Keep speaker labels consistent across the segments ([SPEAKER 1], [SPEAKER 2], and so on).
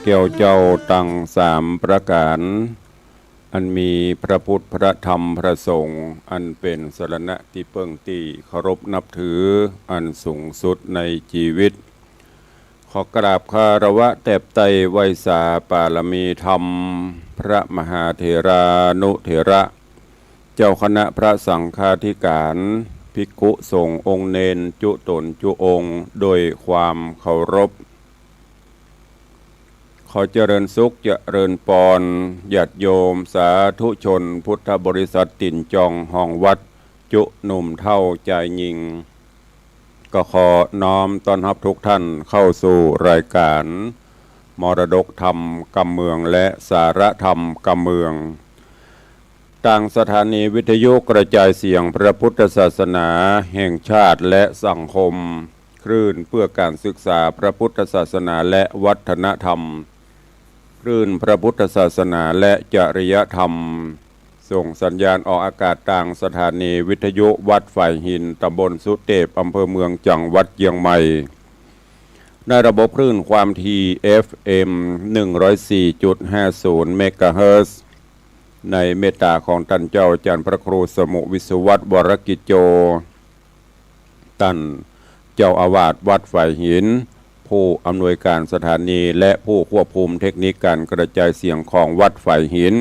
[SPEAKER 1] เกี่ยวเจ้าตั้งสามประการอันมีพระพุทธพระธรรมพระสงฆ์อันเป็นสรณะที่เพิ่งที่เคารพนับถืออันสูงสุดในชีวิตขอกราบคารวะแตบไตรไวยสาปารมีธรรมพระมหาเถรานุเถระเจ้าคณะพระสังฆาธิการภิกขุสงฆ์องค์เนนจุตนจุองค์โดยความเคารพขอเจริญสุขเจริญปอนญาติโยมสาธุชนพุทธบริษัทติ่นจองห้องวัดจุหนุ่มเท่าใจยิงก็ขอน้อมต้อนรับทุกท่านเข้าสู่รายการมรดกธรรมกำเมืองและสารธรรมกำเมืองต่างสถานีวิทยุกระจายเสียงพระพุทธศาสนาแห่งชาติและสังคมคลื่นเพื่อการศึกษาพระพุทธศาสนาและวัฒนธรรมคลื่นพระพุทธศาสนาและจริยธรรมส่งสัญญาณออกอากาศต่างสถานีวิทยุวัดฝ่ายหินตำบลสุเทพอำเภอเมืองจังหวัดเชียงใหม่ในระบบคลื่นความถี่ FM 104.50 เมกะเฮิรตซ์ในเมตตาของท่านเจ้าอาจารย์พระครูสมุวิสุวัตรวรกิจโจท่านเจ้าอาวาสวัดฝ่ายหินผู้อำนวยการสถานีและผู้ควบคุมเทคนิคการกระจายเสียงของวัดฝ่ายหิน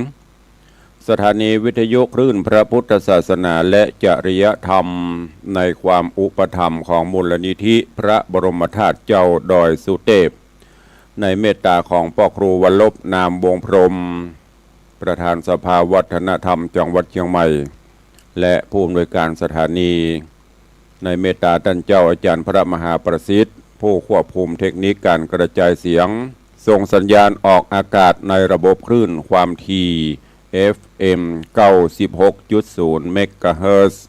[SPEAKER 1] สถานีวิทยุคลื่นพระพุทธศาสนาและจริยธรรมในความอุปถัมภ์ของมูลนิธิพระบรมธาตุเจ้าดอยสุเทพในเมตตาของพ่อครูวรลบนามวงพรหมประธานสภาวัฒนธรรมจังหวัดเชียงใหม่และผู้อำนวยการสถานีในเมตตาท่านเจ้าอาจารย์พระมหาประสิทธิ์ผู้ควบคุมเทคนิคการกระจายเสียงส่งสัญญาณออกอากาศในระบบคลื่นความถี่ FM 96.0 เมกะเฮิรตซ์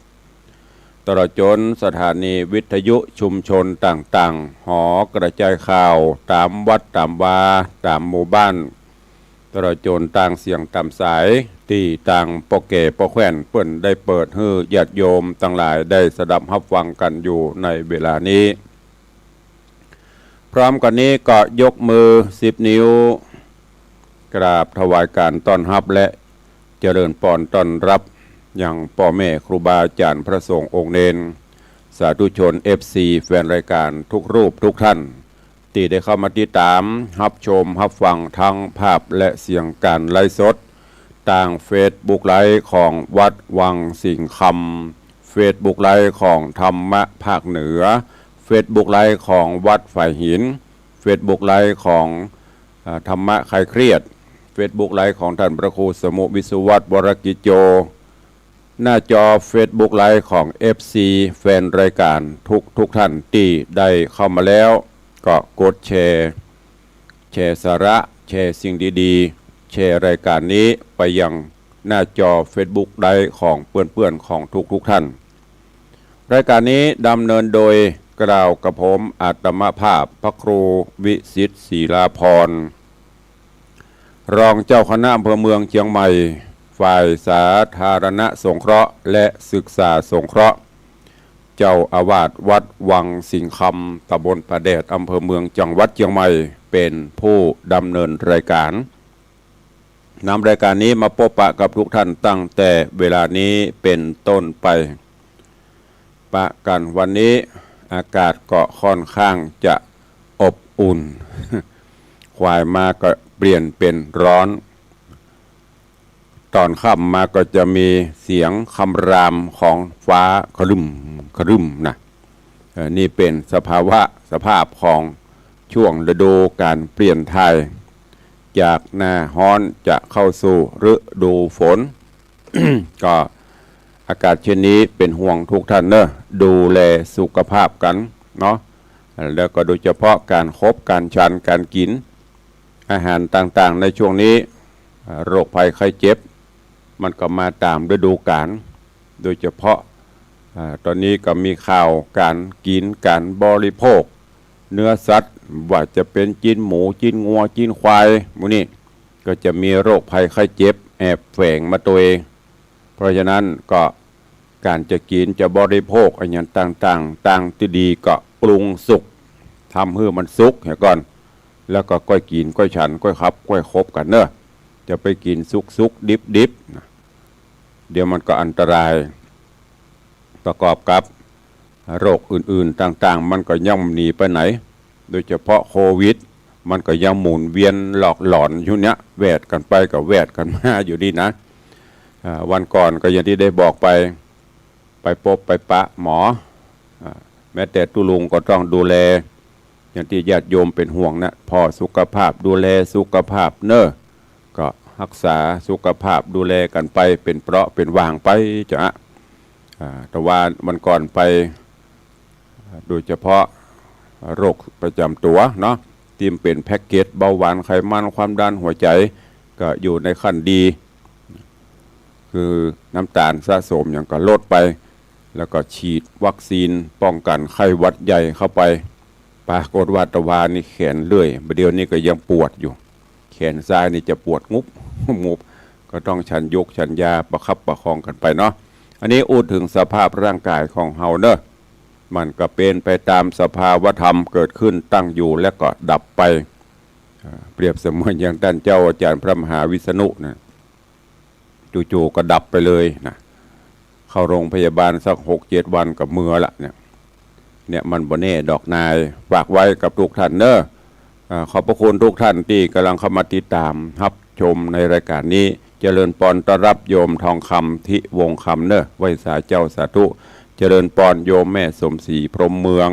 [SPEAKER 1] ตลอดจนสถานีวิทยุชุมชนต่างๆหอกระจายข่าวตามวัดตามวาตามหมู่บ้านตลอดจนต่างเสียงตามสายที่ต่างปอเกปอแขวนเปิ้นได้เปิดให้ญาติโยมทั้งหลายได้สดับรับฟังกันอยู่ในเวลานี้พร้อมกันนี้ก็ยกมือ10 นิ้วกราบถวายการต้อนรับและเจริญพรต้อนรับอย่างพ่อแม่ครูบาอาจารย์พระสงฆ์องค์เนนสาธุชน FC แฟนรายการทุกรูปทุกท่านที่ได้เข้ามาติดตามรับชมรับฟังทั้งภาพและเสียงการไลฟ์สดต่างเฟซบุ๊กไลฟ์ของวัดวังสิงห์คำเฟซบุ๊กไลฟ์ของธรรมะภาคเหนือเฟซบุ๊กไลฟ์ของวัดฝ่ายหินเฟซบุ๊กไลฟ์ของธรรมะคลายเครียดเฟซบุ๊กไลฟ์ของท่านพระครูสมุวิสุวัตรวรกิจโจหน้าจอเฟซบุ๊กไลฟ์ของ FC แฟนรายการทุกท่านที่ได้เข้ามาแล้วก็กดแชร์สาระแชร์สิ่งดีๆแชร์รายการนี้ไปยังหน้าจอ Facebook ไลฟ์ของเพื่อนๆของทุกท่านรายการนี้ดำเนินโดยกล่าวกับผมอาตมภาพพระครูวิสิทธิ์ศรีลาภรณ์รองเจ้าคณะอำเภอเมืองเชียงใหม่ฝ่ายสาธารณสงเคราะห์และศึกษาสงเคราะห์เจ้าอาวาสวัดวังสิงห์คำตำบลประแดดอำเภอเมืองจังหวัดเชียงใหม่เป็นผู้ดำเนินรายการนำรายการนี้มาพบปะกับทุกท่านตั้งแต่เวลานี้เป็นต้นไปปะกันวันนี้อากาศก็ค่อนข้างจะอบอุ่นควายมาก็เปลี่ยนเป็นร้อนตอนค่ำมาก็จะมีเสียงคำรามของฟ้าครึมนะนี่เป็นสภาพของช่วงฤดูการเปลี่ยนถ่ายจากหน้าร้อนจะเข้าสู่ฤดูฝน ก็อากาศเช่นนี้เป็นห่วงทุกท่านเนอะดูแลสุขภาพกันเนาะแล้วก็โดยเฉพาะการคบการฉันการกินอาหารต่างๆในช่วงนี้โรคภัยไข้เจ็บมันก็มาตามฤดูกาลโดยเฉพาะตอนนี้ก็มีข่าวการกินการบริโภคเนื้อสัตว์ว่าจะเป็นจิ้นหมูจิ้นงัวจิ้นควายพวกนี้ก็จะมีโรคภัยไข้เจ็บแอบแฝงมาตัวเองเพราะฉะนั้นก็การจะกินจะบริโภคอะไรต่างที่ดีก็ปรุงสุกทำให้มันสุกเห็นก่อน แล้วก็ก้อยกินก้อยฉันก้อยคับก้อยคบกันเนอะจะไปกินซุกดิบเดี๋ยวมันก็อันตรายประกอบกับโรคอื่นๆต่างๆมันก็ย่อมหนีไปไหนโดยเฉพาะโควิดมันก็ยังหมุนเวียนหลอกหลอนอยู่เนี้ยแวดกันไปกับแวดกันมาอยู่ดีนะวันก่อนก็อย่างที่ได้บอกไปพบไปปะหมอแม้แต่ตุลุงก็ต้องดูแลอย่างที่ญาติโยมเป็นห่วงนะพอสุขภาพดูแลสุขภาพเนอะก็รักษาสุขภาพดูแลกันไปเป็นเปราะเป็นวางไปจ้ะแต่ว่าวันก่อนไปโดยเฉพาะโรคประจำตัวเนาะที่เป็นแพ็กเกจเบาหวานไขมันความดันหัวใจก็อยู่ในขั้นดีคือน้ำตาลสะสมอย่างก็ลดไปแล้วก็ฉีดวัคซีนป้องกันไข้หวัดใหญ่เข้าไปปรากฏว่าตะวานี่แขนเลื่อยเดี๋ยวนี้ก็ยังปวดอยู่แขนซ้ายนี่จะปวดงุบก็ต้องฉันยกฉันยาประคับประคองกันไปเนาะอันนี้พูดถึงสภาพร่างกายของเฮาเนอะมันก็เป็นไปตามสภาวธรรมเกิดขึ้นตั้งอยู่และก็ดับไปเปรียบเสมือนอย่างท่านเจ้าอาจารย์พระมหาวิษณุนะจู่ๆก็ดับไปเลยนะเข้าโรงพยาบาลสัก6-7 วันกับมือละเนี่ยมันบ่แน่ดอกนายฝากไว้กับทุกท่านเนอะขอบพระคุณทุกท่านที่กำลังเข้ามาติดตามรับชมในรายการนี้เจริญปอนต้อนรับโยมทองคำทิวงคำเนอะไว้สาเจ้าสาธุเจริญปอนโยมแม่สมศรีพรหมเมือง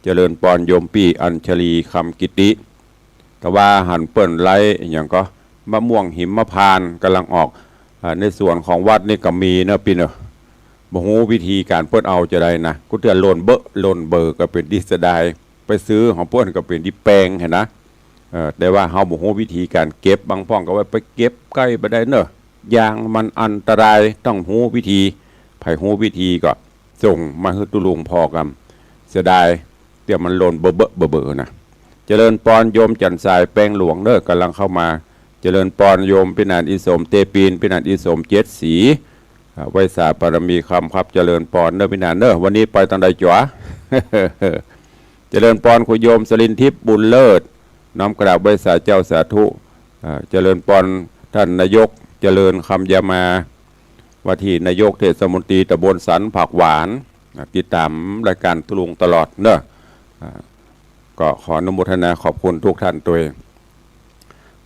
[SPEAKER 1] เจริญปอนโยมปี้อัญชลีคำกิติแต่ว่าหันเปิ้นไล่อย่างก็มะม่วงหิมพานต์กำลังออกในส่วนของวัดนี่ก็มีเนอะพี่เนอะบ่ฮู้วิธีการเปิ้นเอาจะได้นะกูเตือนโลนเบอร์ก็เป็นดิสดายไปซื้อของเปิ้นก็เป็นดิแปลงเห็นนะแต่ว่าเฮาบ่ฮู้วิธีการเก็บบางพ่องก็ไว้ไปเก็บใกล้บ่ได้เนอะยางมันอันตรายต้องฮู้วิธีไผฮู้วิธีก็ส่งมาให้ตุลุงพอกันเสียดายเดี๋ยวมันโลนเบอนะเจริญปอนโยมจันทรายแป้งหลวงเนอะกำลังเข้ามาเจริญปอนโยมพินันอิสมเตปีนพินันอิสม7 สีไว้สาปรมีคำครับเจริญปอนเนอะพินันเนอะวันนี้ไปตอนใดจ๋ว เจริญปอนคุณโยมสลินทิพย์บุญเลิศน้อมกราบไว้สาเจ้าสาธุเจริญปอนท่านนายกเจริญคำยามาว่าที่นายกเทศมนตรีตำบลสันผักหวานติดตามรายการตุลุงตลอดเนอะก็ขออนุโมทนาขอบคุณทุกท่านตัว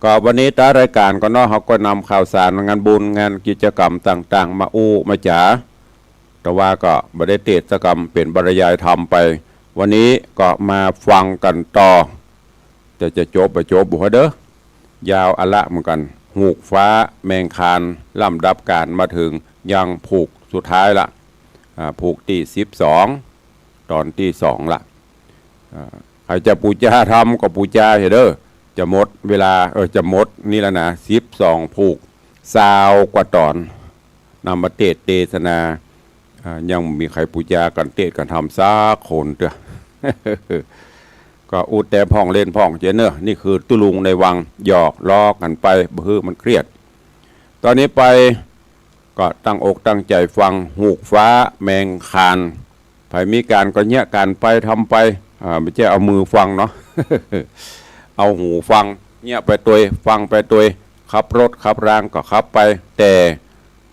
[SPEAKER 1] ก็วันนี้ตารายการก็เนาะเขาก็นำข่าวสารงานบุญงานกิจกรรมต่างๆมามาจ๋าแต่ว่าก็ไม่ได้เทศกรรมเป็นบรรยายธรรมไปวันนี้ก็มาฟังกันต่อจะจบไปจบบุคเด้อยาวอละเหมือนกันหูกฟ้าแมงคานลำดับการมาถึงยังผูกสุดท้ายละผูกที่12ตอนที่2ละใครจะปูจาทำก็ปูจาเด้อจะหมดเวลาจะหมดนี่แล้วนะ12ผูก20 กว่าตอนนำมาเทศนายังมีใครปูจากันเทศกันทำซักคนเถอะ ก็อุดแต่พ่องเล่นพ่องเจเนอร์นี่คือตุลุงในวังหยอกล้อกันไปบื้อมันเครียดตอนนี้ไปก็ตั้งอกตั้งใจฟังหูกฟ้าแมงคานไผมีการก็เนี้ยการไปทำไปไม่ใช่เอามือฟังเนาะ เอาหูฟังเนี้ยไปตัวฟังไปตัวขับรถขับรางก็ขับไปแต่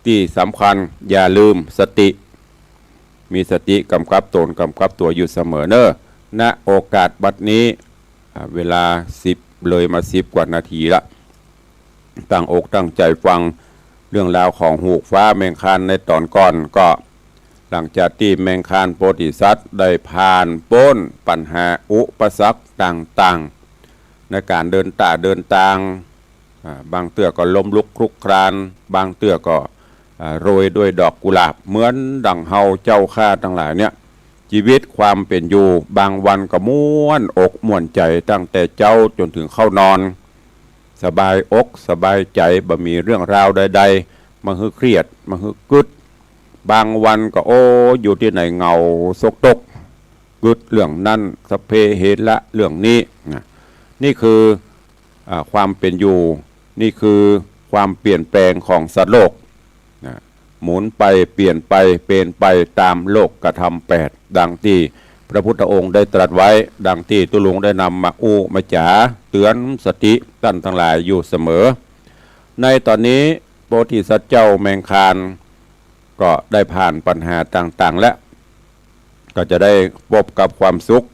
[SPEAKER 1] ที่สำคัญอย่าลืมสติมีสติกำกับตนกำกับตัวอยู่เสมอเนอะณโอกาสบัดนี้เวลา10เลยมา10 กว่านาทีละตั้งอกตั้งใจฟังเรื่องราวของหูกฟ้าแมงคานในตอนก่อนก็หลังจากที่แมงคานโพธิสัตว์ได้ผ่านพ้นปัญหาอุปสรรคต่างๆในการเดินทางบางเตือก็ล้มลุกคลุกคลานบางเตือก็โรยด้วยดอกกุหลาบเหมือนดังเฮาเจ้าข้าทั้งหลายเนี่ยชีวิตความเป็นอยู่บางวันก็ม่วนอกม่วนใจตั้งแต่เจ้าจนถึงเข้านอนสบายอกสบายใจบ่มีเรื่องราวใดๆมาฮึเครียดมาฮึกึดบางวันก็อยู่ที่ไหนเงาซกตกกึดเรื่องนั้นสเพเหตุละเรื่องนี้นี่คือความเป็นอยู่นี่คือความเปลี่ยนแปลงของสัตว์โลกหมุนไปเปลี่ยนไปเป็นไปตามโลกกระทำ8ดังที่ พระพุทธองค์ได้ตรัสไว้ดังที่ตุลุงได้นำมาอู้มาจ๋าเตือนสติท่านทั้งหลายอยู่เสมอในตอนนี้โพธิสัตว์เจ้าแมงคานก็ได้ผ่านปัญหาต่างๆและก็จะได้พบกับความสุข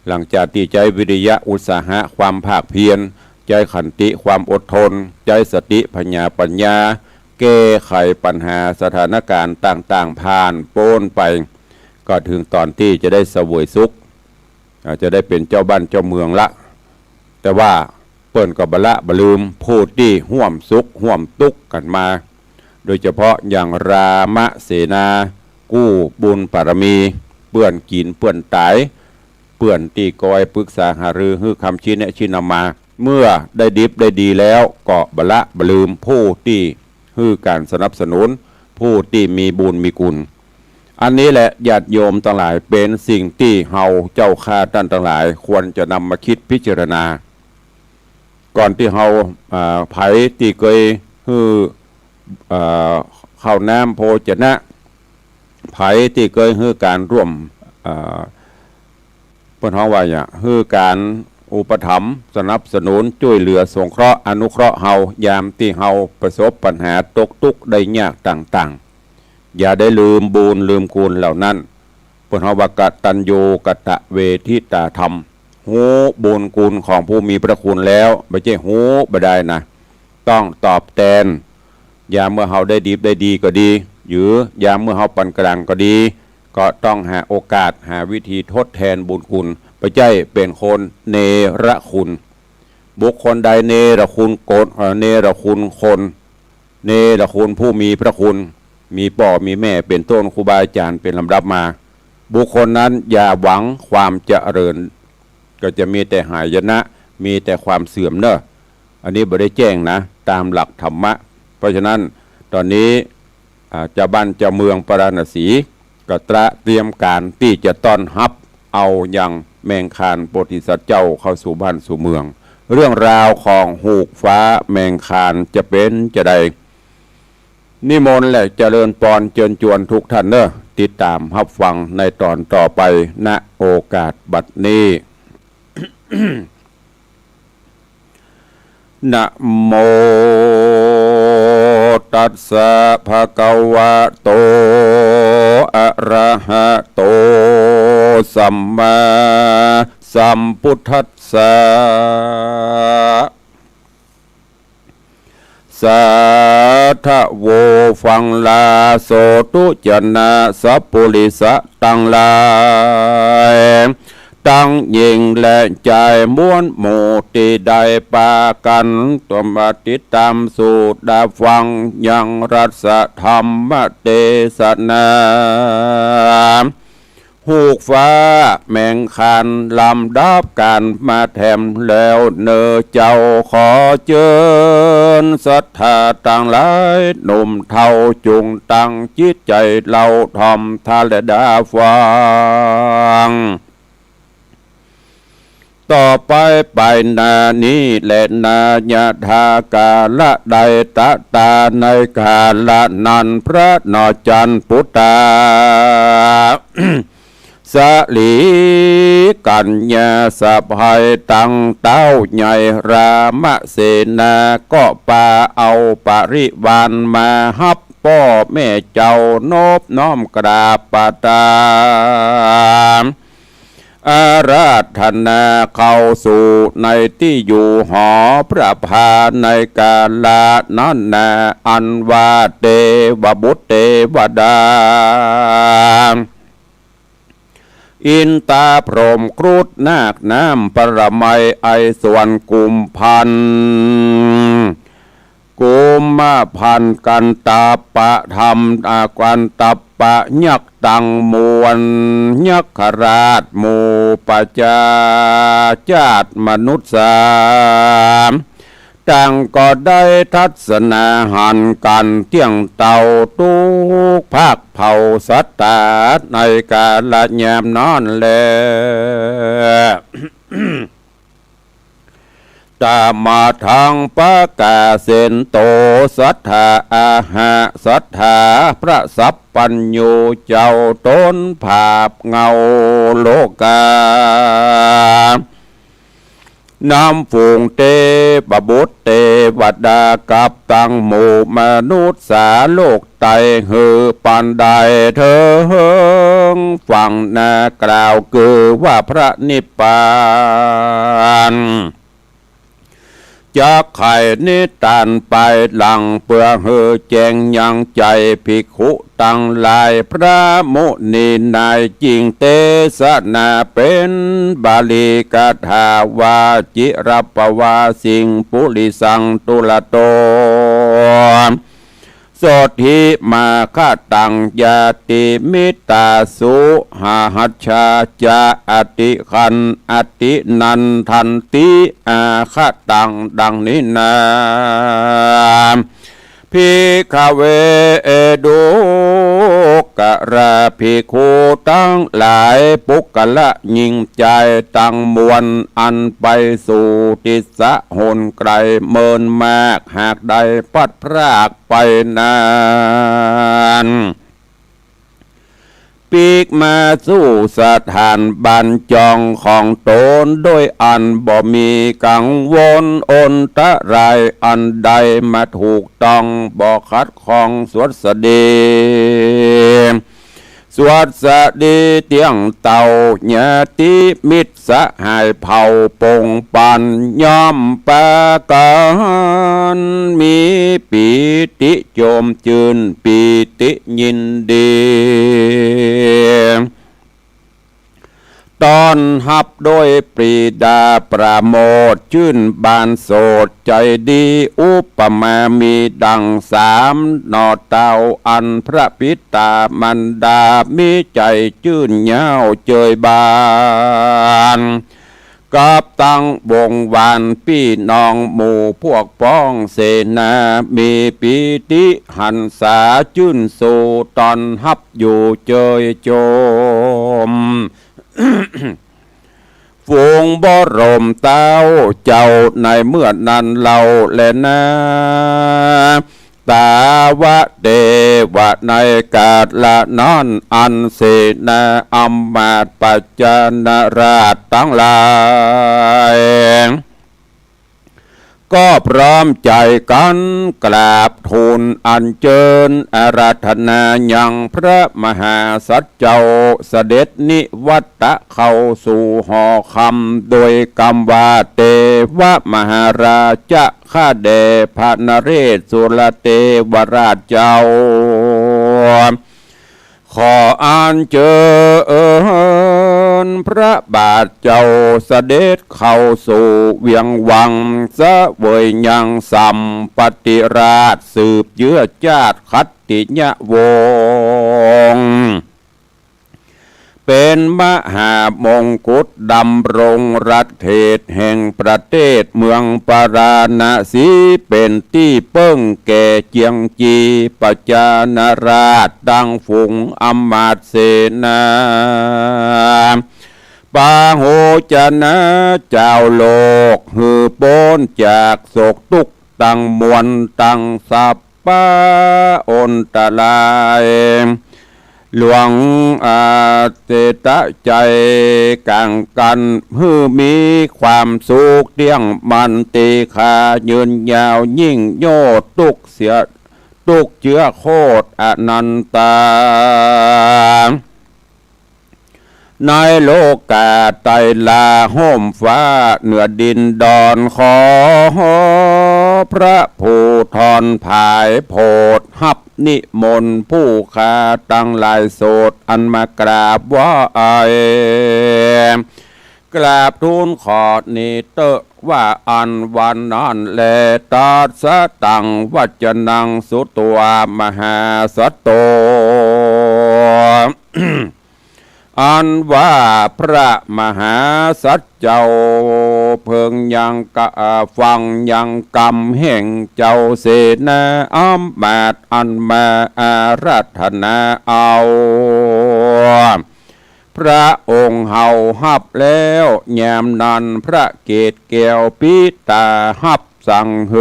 [SPEAKER 1] หลังจากที่ใจวิริยะอุตสาหะความภาคเพียรใจขันติความอดทนใจสติปัญญาแก้ไขปัญหาสถานการณ์ต่างๆผ่านโป้นไปก็ถึงตอนที่จะได้เสวยสุขอาจจะได้เป็นเจ้าบ้านเจ้าเมืองละแต่ว่าเปิ้นก็บละบลืมพูดที่ห่วมสุขห่วมทุกข์กันมาโดยเฉพาะอย่างรามเสนากู้บุญปารมีเปื่อนกินเปื่อนตายเปื่อนตีกอยปรึกษาหารือฮือคำชี้แนะชี้นำมาเมื่อได้ดิบได้ดีแล้วก็บละบลืมผู้ที่ฮือการสนับสนุนผู้ที่มีบุญมีกุลอันนี้แหละญาติโยมทั้งหลายเป็นสิ่งที่เฮาเจ้าข้าท่านทั้งหลายควรจะนำมาคิดพิจารณาก่อนที่เฮาไผที่เคยฮือข้าวน้ำโภชนะไผที่เคยฮือการร่วมเปิ้นเฮาว่าอย่างฮือการอุปถัมภ์สนับสนุนช่วยเหลือสงเคราะห์อนุเคราะห์เฮายามที่เฮาประสบปัญหาตกทุกข์ได้ยากต่างๆอย่าได้ลืมบุญลืมคุณเหล่านั้นเปิ้นเฮาว่ากตัญญูกตเวทิตาธรรมหูบุญคุณของผู้มีพระคุณแล้วไม่ใช่หูบ่ได้นะต้องตอบแทนยามเมื่อเฮาได้ดีได้ดีก็ดีหรือยามเมื่อเฮาปานกลางก็ดีก็ต้องหาโอกาสหาวิธีทดแทนบุญคุณไม่ใช่เป็นคนเนรคุณบุคคลใดเนรคุณโกรธเนรคุณคนเนรคุณผู้มีพระคุณมีพ่อมีแม่เป็นต้นครูบาอาจารย์เป็นลำดับมาบุคคลนั้นอย่าหวังความเจริญก็จะมีแต่หายนะมีแต่ความเสื่อมเนอะอันนี้บ่ได้แจ้งนะตามหลักธรรมะเพราะฉะนั้นตอนนี้เจ้าบ้านเจ้าเมืองปราณสีก็เตรียมการที่จะต้อนรับเอาอย่างแมงคานโพธิสัตว์เจ้าเข้าสู่บ้านสู่เมืองเรื่องราวของหูกฟ้าแมงคานจะเป็นจะใดนิมนต์และเจริญปอนเชิญชวนทุกท่านเนอะติดตามรับฟังในตอนต่อไปณโอกาสบัดนี้ นะโมตัสสะภะคะวะโตอะระหะโตสัมมาสัมพุทธัสสะสาธโวฟังลาโสตุจนะสัพพุริสะตังลายตั้งยิงและใจม้วนหมู่ที่ได้ปากันตัวมาติดตามสู่ดาฟังยังรัสธรรมเทศนาหูกฟ้าแมงคานลำดับการมาแถมแล้วเนอเจ้าขอเจิญศรัทธาต่างหลายหนุ่มเท่าจุงตั้งจิตใจเราทอมทาและดาฟังต่อไปไปนานี้และนาญาธากาละใดตะตาในกาละนันพระนอจันพุตตา สลีกัญญาสะพายตังเต้าใหญ่รามเสนาก็ปาเอาปริวานมาฮับพ่อแม่เจ้านบน้อมกราบปตาอาราธนาเข้าสู่ในที่อยู่หอพระพาในกาลนั้นนาอันว่าเทวบุตรเทวดาอินตาพรหมครุฑนาคน้ำปรมัยไอส่วนกุมพันกุมมาพันกันตาปะธรรมอากันตับปะยักตังมวลยักขราชหมู่ปจาจาตมนุษย์สามต่างก็ได้ทัศนาหันกันเที่ยงเต่าทุกภาคเผ่าสัตตาในกาลยามนอนแล ต ตามาทังปะกาเสนโตสัทธาอาหะสัทธาพระสัพปัญโยเจ้าต้นภาพเงาโลกานำฝูงเตปบุตรเตวดากับตังหมู่มนุษย์สาโลกไตหือปันใดเธอฟังนากล่าวคือว่าพระนิพพานจากไข่นิตันไปหลังเปื่อเหือแจงยังใจภิกขุตั้งหลายพระมุนีนายจริงเตสนาเป็นบาลีกถาวาจิรปวาสิงปุริสังตุลโตโสทิมาคตังยาติมิตาสุหาหัชชาจาอติคันอตินันทันติอาคตังดังนี้นาภิกขเวดุกะราภิกขุตั้งหลายปุกละยิ่งใจตั้งมวลอันไปสู่ทิศหนไกลเมินมากหากใดพัดพรากไปนานปีกมาสู่สถานบันจองของตนโดยอันบ่มีกังวลอนตะรายอันใดมาถูกต้องบ่ขัดข้องสวดสดีสวดสดีเตียงเต่าญาติมิตรสหายเผ่าปงปันย่อมปากันมีปีติโจมจืนปีติยินดีตอนหับโดยปรีดาประโมทชื่นบานโสดใจดีอุปมามีดังสามนอเต้าอันพระพิตามันดามีใจชื่นเย้าเจยบานกับตั้งวงวานพี่น้องหมู่พวกพ้องเสนามีปีติหันษาชื่นสู่ตอนหับอยู่เจยโจม ฝูงบรมเต้าเจ้าในเมื่อนั้นเราแลนะตาวะเดวะในกาดละนอนอันเสนาอัมมาตปัจจนราชทั้งหลายก็พร้อมใจกันกราบทูลอัญเชิญอาราธนายังพระมหาสัจเจ้าเสด็จนิวัตะเข้าสู่หอคำโดยกรรมว่าเตวะมหาราชข้าเดพระนเรศสุรเทวราชเจ้าขออัญเชิญพระบาทเจ้าเสด็จเข้าสู่เวียงวังเสวยยังสัมปติราชสืบเชื้อชาติคัตติญวงศ์เป็นมหามงกุฎดำรงรัฐเทศแห่งประเทศเมืองปาราณสีเป็นที่เปิ้งแก่เจียงจีปัจจานราชดังฝูงอมาตย์เสนาปาโหจนะเจ้าโลกหือโปนจากโศกทุกข์ตั้งมวลตั้งสัพปะอนตรายหลวงเตตะใจกังกันฮือมีความสุขเที่ยงมันตีขายืนยาวยิ่งโยดตุกเสียตุกเจือโคตรอนันตาในโลกาไตลาห้มฟ้าเหนือดินดอนขอพระผู้ทอนผายโพดหับนิมนต์ผู้ค้าตั้งหลายโสดอันมากราบว่ากราบทูลขอนิเตอว่าอันวันนั้นแลตัดสตังวัจนังสุตัวมหาสัตโต อันว่าพระมหาสัจเจ้าเพิงยังกะฟังยังกำแห่งเจ้าเสนาอัมมาตอันมาอาราธนาเอา พระองค์เฮาฮับแล้วแยมนันพระเกศแก้วปิตาฮับสั่งเฮ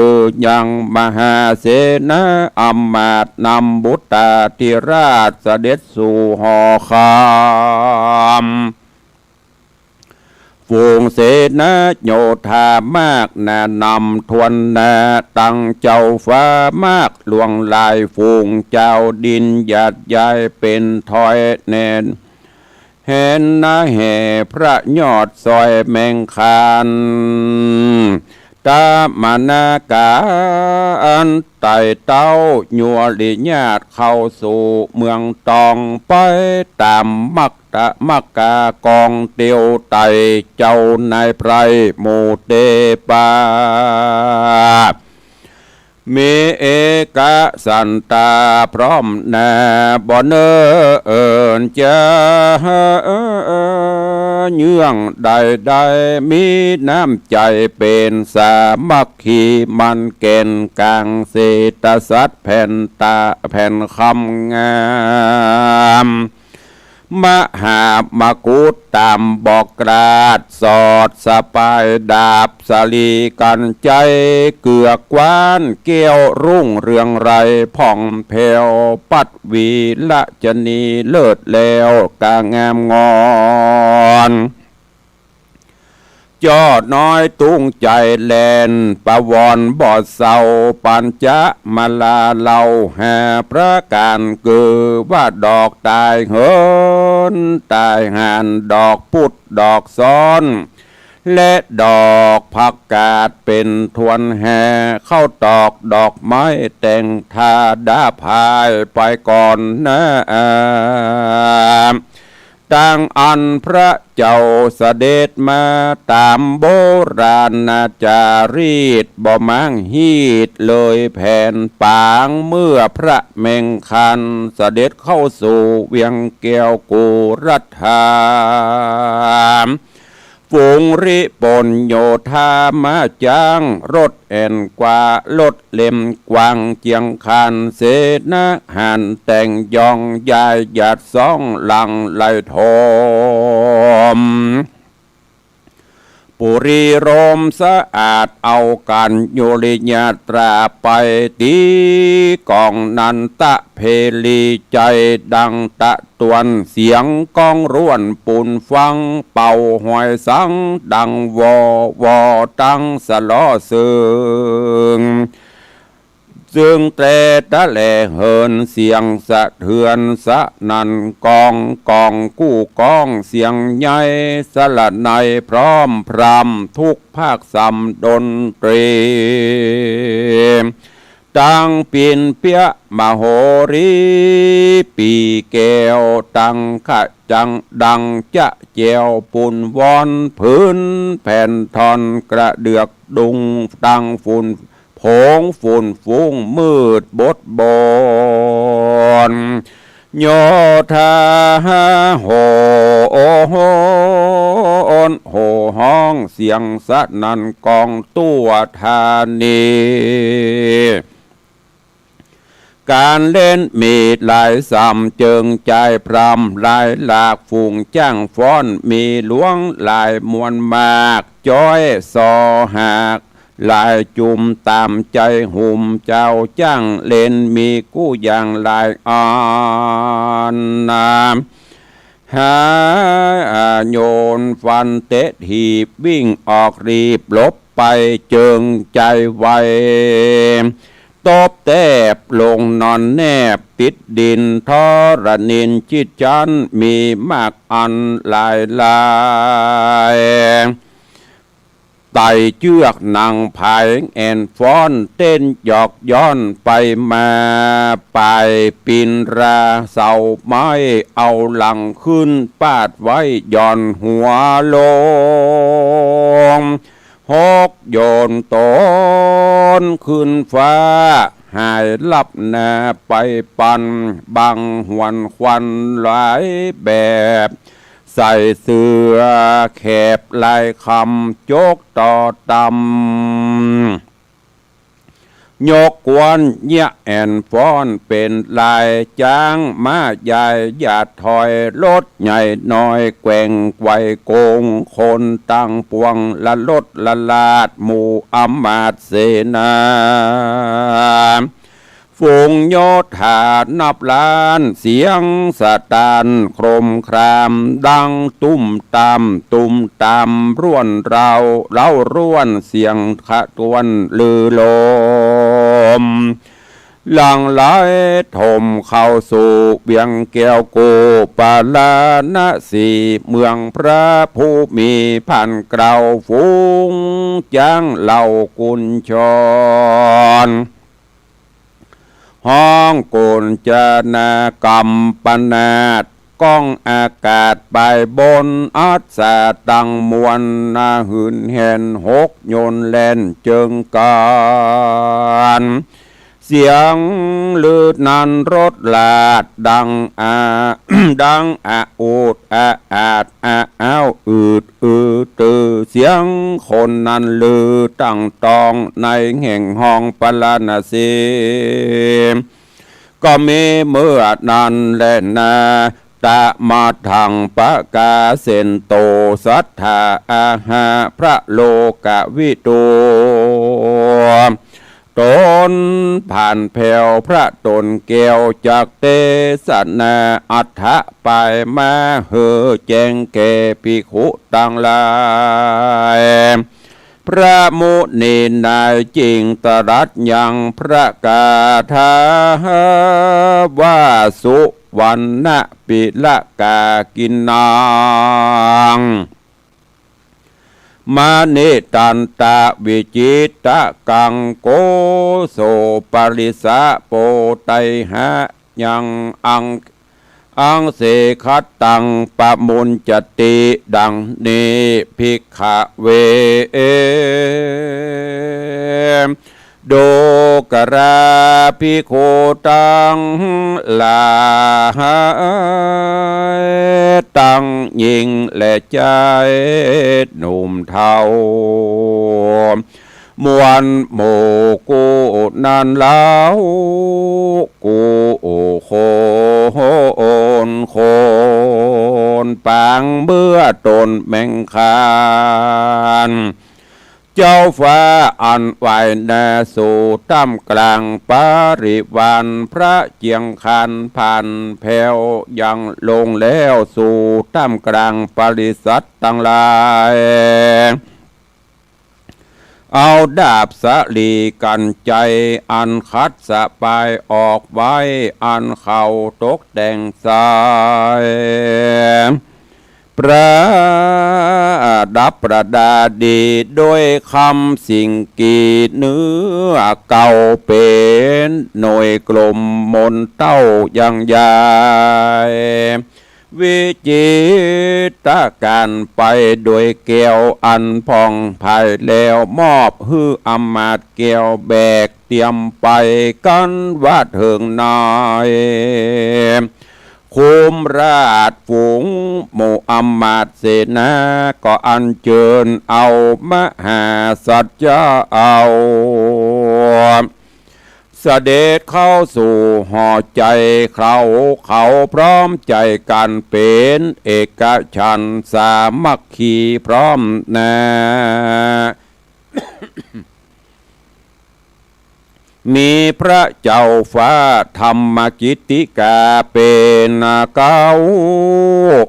[SPEAKER 1] ยังมหาเสนาอำมาตย์นำบุตรธิราชเสด็จสู่หอคามฝูงเสนาโยธามากนานำทวนนาตั้งเจ้าฟ้ามากหลวงลายฝูงเจ้าดินหยาดใหญ่เป็นถอยแนนเห็นนาแห่พระยอดซอยแมงคานตามานากาอันไต่เต้าหยัวลิญาติเข้าสู่เมืองตองไปตามมักตะมักกากองเตียวไตเจ้านายไพรโมเตปามีเอกสันตาพร้อมนาบ่เนเอิญจะเยื่องใดมีน้ำใจเป็นสามัคคีมันเก่นกลางเศรษฐศาสตร์แผ่นตาแผ่นคำงามมหามกุฏตามบอกกราดสอดสปายดาบสลีกันใจเกือกวานเกี้ยวรุ่งเรืองไรผ่องแผ่วปัดวีละจนีเลิศแล้วกางามงอนยอดน้อยตุ้งใจแลนประวรบอดเศร้าปัญจะมาลาเล่าหาพระการเกิดว่าดอกตายเหินตายห่านดอกพุดดอกซ้อนและดอกผักกาดเป็นทวนแห่เข้าตอกดอกไม้แต่งทาดาพายไปก่อนนะตั้งอันพระเจ้าเสด็จมาตามโบราณจารีตบ่มังฮีดเลยแผ่นปางเมื่อพระเมงคันเสด็จเข้าสู่เวียงแก้วกุรัฐาฝูงริปนโยธามาจ้างรถแอนกว่ารถเล่มกวางเจียงคันเสนาหันแต่งยองยายหยาดสองหลังไหลทมปุรีโรมสะอาดเอากันโยริญาตราไปตีกองนันตะเพลีใจดังตะตวนเสียงก้องร่วนปุ่นฟังเป่าหอยสังดังวอตั้งสลอซึงซึ่งแต่ตะแลเหินเสียงสะเทือนสะนันกองกู้กองเสียงใหญ่สละในพร้อมพรำทุกภาคสำดนตรีตั้งปินเปียมโหรีปีแก้วตั้งขะจังดังจะเจียวปุ่นวอนพื้นแผ่นทอนกระเดือกดุงตั้งฝุ่นผงฝุ่นฟุ้งมืดบดบอนโยธาโหนโหห้องเสียงสะนันกองตัวธานีการเล่นมีหลายสำเจิงใจพรำลายหลากฝูงจ้างฟ้อนมีหลวงหลายมวลมากจ้อยสอหากลายจุมตามใจหุ่มเจ้าจ้างเล่นมีกู้อย่างลายอ่อนนามหาโยนฟันเตะหีบวิ่งออกรีบลบไปเจิงใจไวตบแทบลงนอนแนบติดดินทรณินจิตจันมีมากอันลายไต่เชือกนางผายแอนฟ้อนเต้นหยอกย้อนไปมาไปปินราเสาไม้เอาหลังขึ้นปาดไว้ย่อนหัวลงหกโยนต้นขึ้นฟ้าหายลับนาไปปันบังหวนควันหลายแบบใส่เสื้อแคบลายคำโจกต่อตำ ยกกวนเยะแอนฟ้อนเป็นลายจางมาใหญ่หยาดถอยรถใหญ่น้อยแกว่งไกวโกงคนตั้งปวงละลดละลาดหมู่อำมาตย์เสนาฝูงโยธานับล้านเสียงสะตานโครมครามดังตุ้มตามตุ้มตามร่วนเราเล่าร่วนเสียงขะตวนลือลมหลังไหลถมเข้าสู่เบียงแก้วโกปาลาณสีเมืองพระผู้มีพันเกลาฝูงจ้างเหล่ากุญชรห้องโกนจนากรรมปนาดก้องอากาศไปบนอัศตังมวลนาหืนเห็นหกโยนแลนเจิงการเสียงลืดนันรถลาดดังดังอูดอาดอ้าวอืดตือเสียงคนนั้นลือตั้งตองในแห่งห้องปลานาสีก็มีเมื่อนั้นแลนาตะมาทังปะกาเซนโตสัทธาอาหาพระโลกวิตูตนผ่านแผ่วพระตนแก้วจากเตสนาอัฏฐะไปมาเหอแจงแก่ภิกขุต่างหลายพระมุนีนายจริงตรัสยังพระกาถาว่าสุวรรณปิละกากินนางมานิตันตะวิจิตะกังโกโสปริสะโปไตหะยังอังเสขัตตังปะมุนจติดังนิภิกขเวโดกราภิกขุตังลาตังยิงและใจหนุ่มเทามวนโมกูนันเล้ากูโคนปางเบื่อตนแมงคานเจ้าฟ้าอันไหวนาสู่ตั้มกลางปาริวันพระเจียงคันพันแผ่วยังลงแล้วสู่ตั้มกลางปริสัตตั้งหลายเอาดาบสลีกันใจอันคัดสะปายออกไว้อันเขาตกแต่งสายประดับประดาดีโดยคำสิ่งกีเนื้อเก่าเป็นหน่วยกลมมนเต้ายังใหญ่วิจิตรการไปโดยแก้วอันพองภายแล้วมอบฮืออำมาตย์แก้วแบกเตรียมไปกันว่าเถิงนายคุมราชฝูงหมู่อำมาตย์เสนาก็อัญเชิญเอามหาสัจจะเอาเสด็จเข้าสู่หอใจเขาพร้อมใจกันเป็นเอกฉันท์สามัคคีพร้อมนามีพระเจ้าฟ้าธรรมกิติกาเป็นเก้า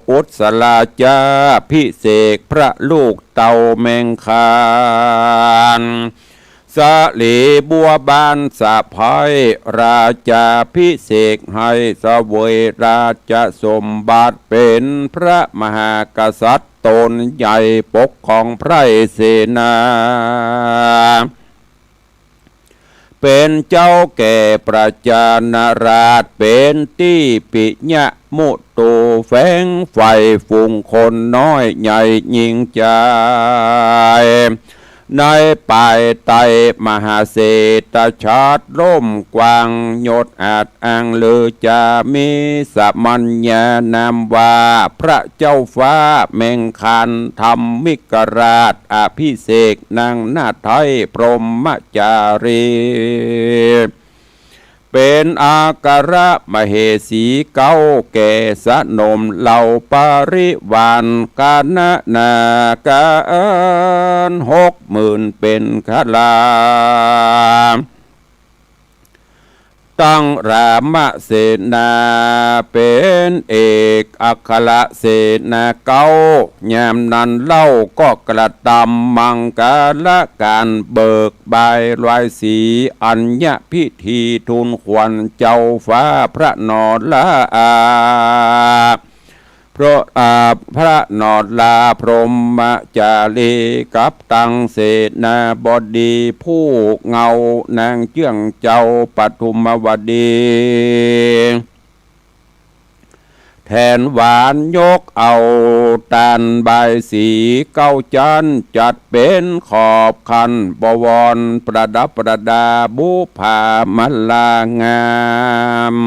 [SPEAKER 1] อุศลาจาพิเศษพระลูกเต่าแมงคานสะเหลบัวบานสะพายราชาพิเศษให้เสวยราชสมบัติเป็นพระมหากษัตริย์ตนใหญ่ปกของไพรเสนาเป็นเจ้าแก่ประจานราชเป็นที่ปิญะมุตูแฝงไฟฝุ่งคนน้อยใหญ่ยิ่งใจ ในป่ายไตมหาเศรษฐชาติร่มกว้างยศอาจอ้างลือจะมีสมัญญานามว่าพระเจ้าฟ้าแม่งคันธรรมิกราชอภิเษกนางนาถไทยพรหมจารีเป็นอาการะมเหสีเก้าแก่สนมเหล่าปาริวานกาณนาการ60,000เป็นคลาตั้งรามเสนาเป็นเอกอัครเสนาเก้ายามนั้นเล่าก็กระทำมังกรการเบิกบายลอยสีอัญญพิธีทูลขวัญเจ้าฟ้าพระนราพระนรลาพรหมจารีกับตังเสนาบดีผู้เงานางเจื้องเจ้าปฐุมวดีแทนหวานยกเอาตาลใบสีเก้าจันจัดเป็นขอบคันบวรประดับประดาบุภามลางาม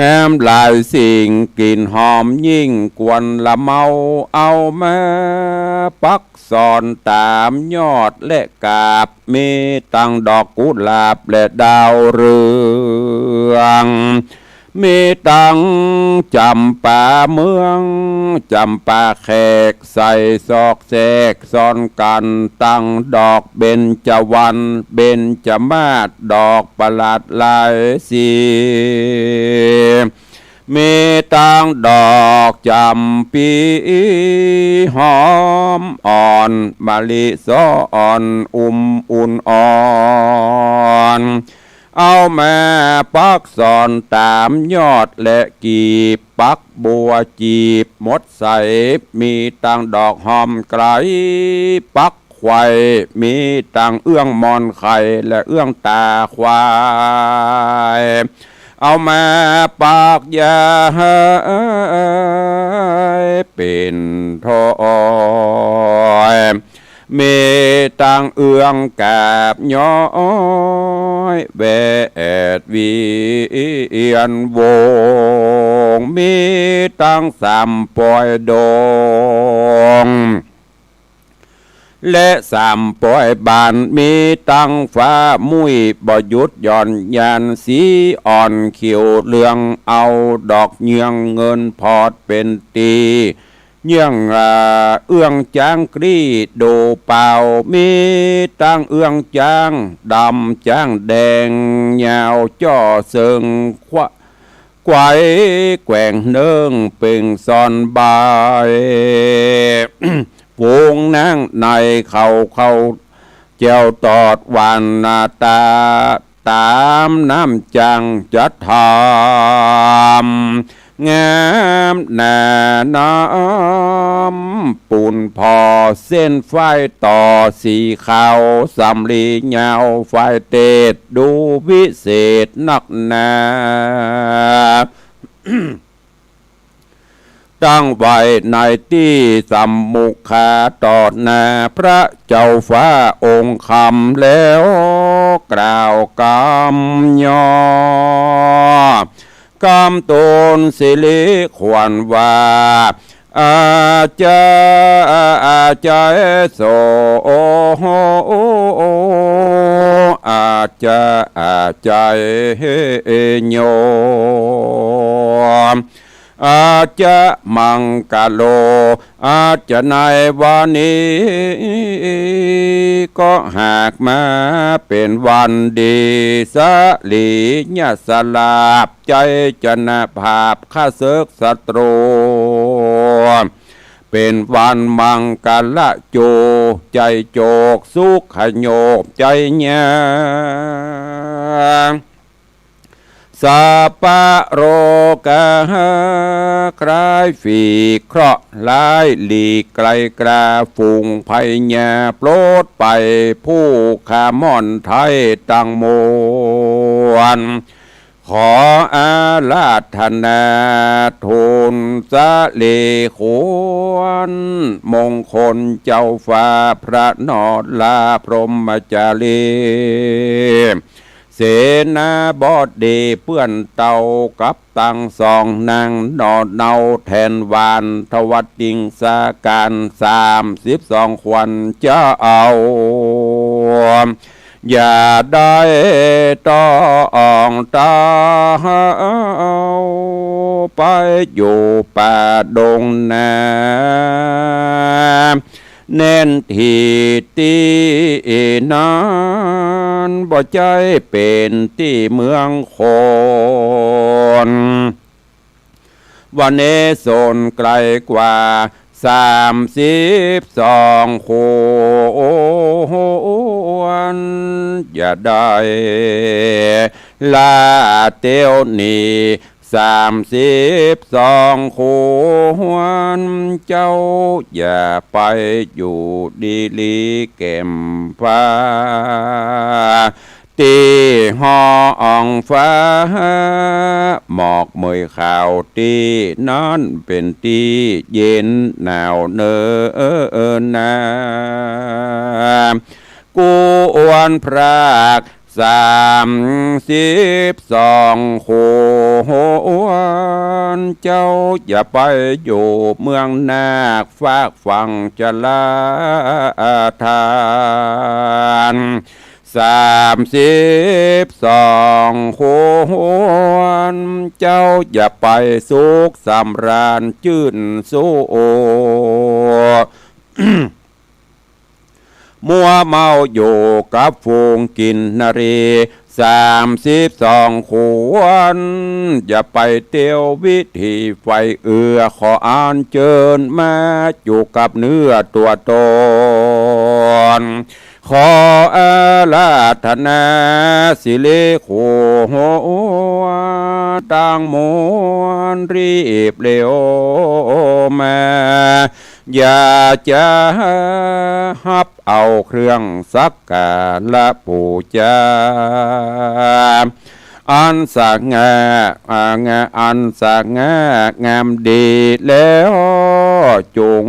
[SPEAKER 1] งามหลายสิ่งกลิ่นหอมยิ่งกวนละเมาเอามาปักสอนตามยอดและกาบมีตั้งดอกกุหลาบและดาวเรืองมีตั้งจำป่าเมืองจำป่าแขกใส่ซอกแซกซ้อนกันตั้งดอกเบญจวรรณเบญจมาศดอกประหลาดหลายสีมีตั้งดอกจำปีหอมอ่อนมะลิซ้อนอุ่นอ่อนเอาแม่ปักสอนตามยอดและกีบปักบัวจีบมดใสมีตั้งดอกหอมไกลปักไข่มีตั้งเอื้องมอนไข่และเอื้องตาควายเอามาปากยาเป็นทอยมีตังเอื้องกาบย้อยแวดวีเอียนวงมีตังสามปอยดงและสามปอยบานมีตังฟ้ามุ้ยบ่หยุดหย่อนยานสีอ่อนเขียวเหลืองเอาดอกเยืองเงินพอดเป็นตีเยื่องเอื้องจางกรีโดเป่ามีตั้งเอื้องจางดำจางแดงยาวจ่อเซิงไกวแกว่งเนื่องเป่งซอนบายวงนั่งในเขาเจ้าตอดวันนาตาตามน้ำจังจะทำงามหน้าน้ำปูนพอเส้นไฟต่อสีขาวสำลียาวไฟเตดดูวิเศษนักหนาตั้งไว้ในที่สัมมุขาตอดหน้าพระเจ้าฟ้าองค์คำแล้วกล่าวกำยอกำตนสิริขวัญว่าอาจารย์โสอาจารย์โยอาจจะมังกะโลอาจจะในวันนี้ก็หากมาเป็นวันดีสลีญาสลาบใจจนะภาพข้าศึกศัตรูเป็นวันมังกะละโจใจโจกสุขโยบใจญาสาปะโรกะคลายฝีเคราะห์ลายหลีกไกลกราฝูงภัยญาโปรดไปผู้ขาม่อนไทยตั้งมวลขออาราธนาทูล ญสะเลขวนมงคลเจ้าฟ้าพระนอดลาพรหมจารีเสนาบดีเพื่อนเต่ากับตังสองนางนอดเนาแทนวานทวัดจิงสาการ32 ควันจะเอาอย่าได้ต้องตาไปอยู่ป่าดงนาเน้นที่ตีนั้นบ่ใจเป็นที่เมืองคนวันนี้โซนไกลกว่า32 คนอย่าได้ลาเตียวนี่32 คนเจ้าอย่าไปอยู่ดีลีแก่มฟ้าตีห้องฟ้าหมอกเมยขาวตีนั้นเป็นตีเย็นหนาวเนนากูอวนพราก32 คนเจ้าอย่าไปอยู่เมืองนาคฝากฝั่งจะลาทาน32 คนเจ้าอย่าไปสุขสำราญจื่นสู้มัวเมาอยู่กับฝูงกินนรี32 คนอย่าไปเตียววิธีไฟขออ่านเจิญมาอยู่กับเนื้อตัวตนขออาลาธนาสิเลโคต่างมวลรีบเร็วมาอย่าจะฮับเอาเครื่องสักการะปูจาอันสักงามดีแล้วจง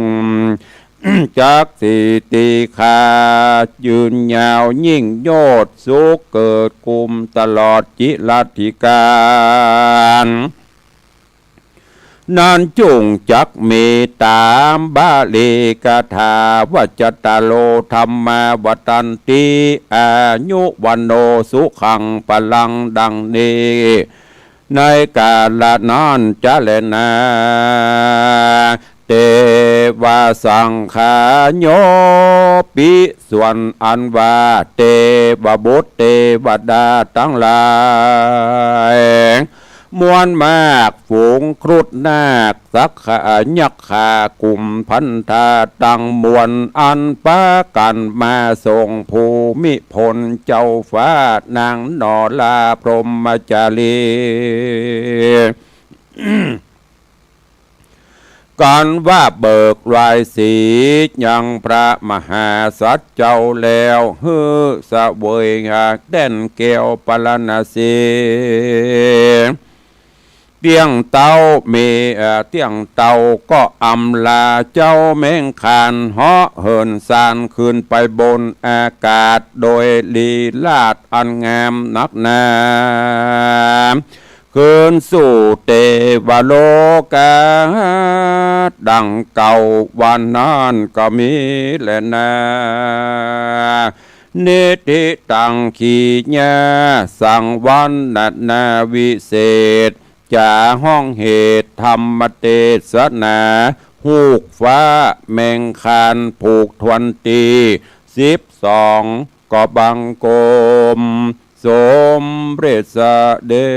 [SPEAKER 1] จักสิติขายืนยาวยิ่งโยดสุขเกิดกุมตลอดจิรัติการนานจุงจักเมตามบาลีกถาวัจตโลธรรมาวัตันติอายุวันโนสุขังพลังดังนี้ในกาลนั้นจะเลนาเตวาสังขาโยปิส่วนอันว่าเตวบุตรเทวดาทั้งหลายมวลมากฝูงครุฑนาคสักขะยักขากุมพันธาตั้งมวลอันปากันมาส่งภูมิพลเจ้าฟ้านางนอลาพรหมจารีการว่าเบิกรายสียังพระมหาสัจเจ้าแล้วฮือสะเวยหากแด่นเกี่ยวปลนาสีเตียงเต้าเตียงเต้าก็อำลาเจ้าแมงคานเหาะเหินสานขึ้นไปบนอากาศโดยลีลาดอันงามนักหนาคืนสู่เทวโลกาดังเก่าวันนั้นก็มีแลนาเนติตังขีญาสังวันนาวิเศษจาห้องเหตุธรรมเทศนาหูกฟ้าแมงคานผูกทวนตี12ก็บังกมสมเร็จเสด็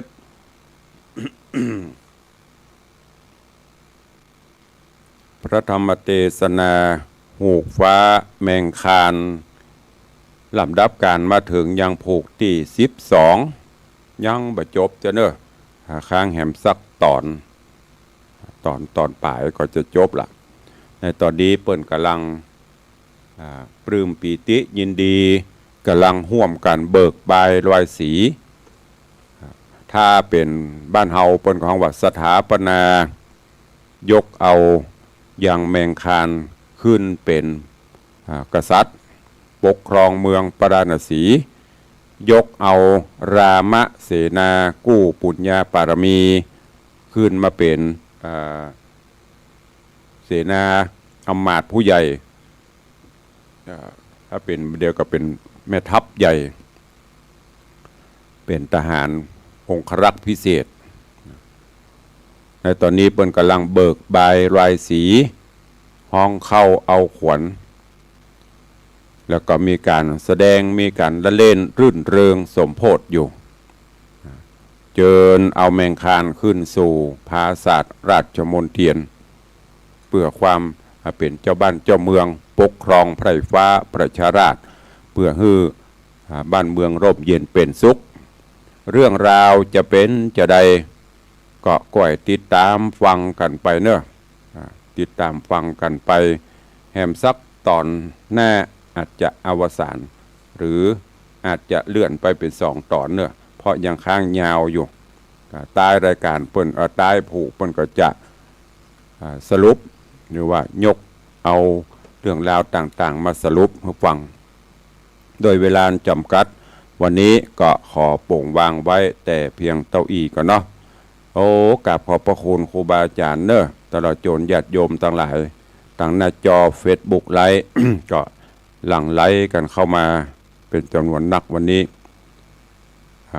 [SPEAKER 1] จ พระธรรมเทศนาหูกฟ้าแมงคานลำดับการมาถึงยังผูกที่12ยังบรจบจะเนอะค้างแหมสักตอนปลายก็จะจบละในตอนนี้เปิ้นกำลังปลื้มปีติยินดีกำลังห่วมกันเบิกบายลอยสี ถ้าเป็นบ้านเฮาเปิ้นของว่าสถาปนายกเอาอย่างแมงคานขึ้นเป็นกษัตริย์ปกครองเมืองปราณสียกเอารามเสนากู้ปุญญาปารมีขึ้นมาเป็นเสนาอำมาตย์ผู้ใหญ่ถ้าเป็นเดียวกับเป็นแม่ทัพใหญ่เป็นทหารองครักษ์พิเศษในตอนนี้เปิ้นกำลังเบิกบายรายสีห้องเข้าเอาขวัญแล้วก็มีการแสดงมีการละเล่นรื่นเริงสมโพธิอยู่เจิญเอาแมงคานขึ้นสู่ปราสาทราชมนเทียนเพื่อความเป็นเจ้าบ้านเจ้าเมืองปกครองไพร่ฟ้าประชาราษฎร์เพื่อให้บ้านเมืองร่มเย็นเป็นสุขเรื่องราวจะเป็นจะใดก็ก่อยติดตามฟังกันไปเนอะติดตามฟังกันไปแหมสักตอนหน้าอาจจะอวสานหรืออาจจะเลื่อนไปเป็น2 ตอนเนอะเพราะยังค้างยาวอยู่ใต้รายการเปิ้นใต้ผูกเปิ้นก็จะสรุปหรือว่ายกเอาเรื่องราวต่างๆมาสรุปให้ฟังโดยเวลาจำกัดวันนี้ก็ขอโป่งวางไว้แต่เพียงเต้าอี้ก่อนเนาะโอ้กราบขอบพระคุณครูบาอาจารย์เนอะตลอดจนญาติโยมทั้งหลายทางหน้าจอ Facebook ไลฟ์ ก็หลั่งไหลกันเข้ามาเป็นจำนวนนักวันนี้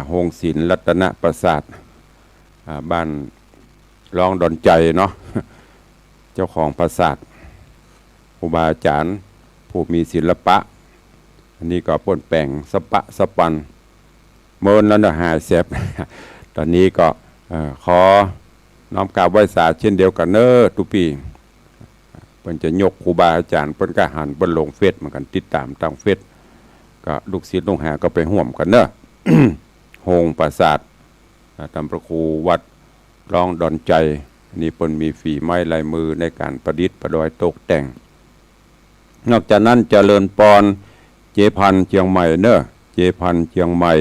[SPEAKER 1] โฮงศิลป์รัตนประสาทบ้านร้องดอนใจเนาะ เจ้าของปราสาทครูบาอาจารย์ผู้มีศิลปะอันนี้ก็ป่นแป่งสปะสปันเมินแล้วนะหาเสพ ตอนนี้ก็ขอน้อมกราบไหว้สาเช่นเดียวกันเนอทุกปีเปิ้นจะยกครูบาอาจารย์เปิ้นก็หันเปิ้นลงเฟซเหมือนกันติดตามทางเฟซก็ลูกศิษย์ลูกหาก็ไปห่วมกันเนอะ โฮงปราสาทตามพระครูวัดร้องดอนใจนี่เปิ้นมีฝีไม้ลายมือในการประดิษฐ์ประดอยตกแต่งนอกจากนั้นเจริญปอนเจพันเชียงใหม่เนอะเจพันเชียงใหม่